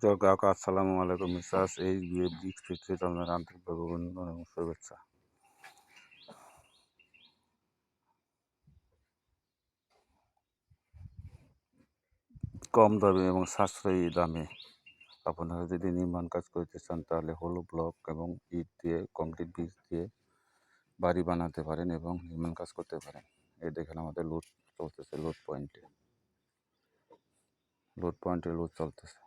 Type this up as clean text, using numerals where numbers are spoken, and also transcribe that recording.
প্রিয় কাকা, আসসালামু আলাইকুম। মিসাস এই ব্রিক ফিক্সিতে আপনার আন্তরিকভাবে অভিনন্দন এবং শুভেচ্ছা। কম দামে এবং সাশ্রয়ী দামে আপনারা যদি নির্মাণ কাজ করতে চান, তাহলে হলো ব্লক এবং ইট দিয়ে, কংক্রিট বীজ দিয়ে বাড়ি বানাতে পারেন এবং নির্মাণ কাজ করতে পারেন। এই দেখেন আমাদের লোড চলতেছে, লোড পয়েন্টে লোড চলতেছে।